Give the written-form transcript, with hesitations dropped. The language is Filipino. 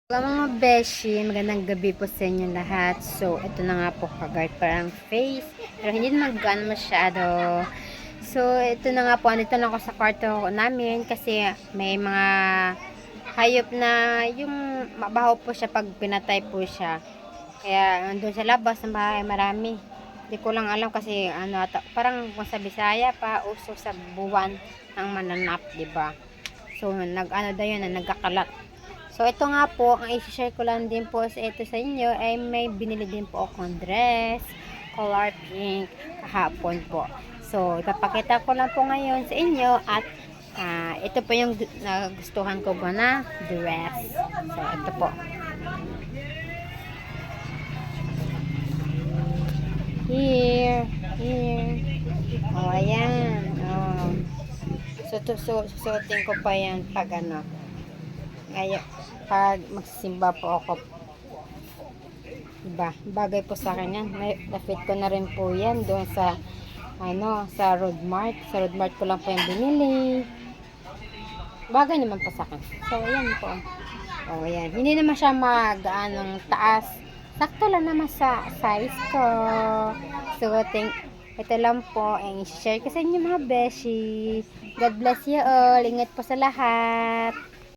Hello mga beshi, magandang gabi po sa inyo lahat. So, ito na nga po kagad parang face. Pero hindi naman gano'n masyado. So, ito na nga po, andito na ako sa kwarto namin kasi may mga hayop na yung mabaho po siya pag pinatay po siya. Kaya, andun sa labas ng bahay, marami. Hindi ko lang alam kasi parang kung sa Bisaya pa, uso sa buwan ng mananap, 'di ba? So, daw yun, nagkakalat. So, ito nga po, ang i-share ko lang din po sa inyo ay may binili din po akong dress, color pink, kahapon po. So, ipapakita ko lang po ngayon sa inyo at ito po yung nagustuhan ko po na dress. So, ito po. Here. Oh, ayan. Oh. Susuotin ko pa yan pag ngayon, pag magsisimba po ako, diba, bagay po sa akin yan. Na-fit ko na rin po yan doon sa sa Road Mart. Sa Road Mart ko lang po yung binili. Bagay naman po sa akin. So ayan po. Oh, ayan, hindi naman siya mag-anong taas, sakto lang naman sa size ko. So ito lang po ang i-share ko sa inyo mga beshi. God bless you all, ingat po sa lahat.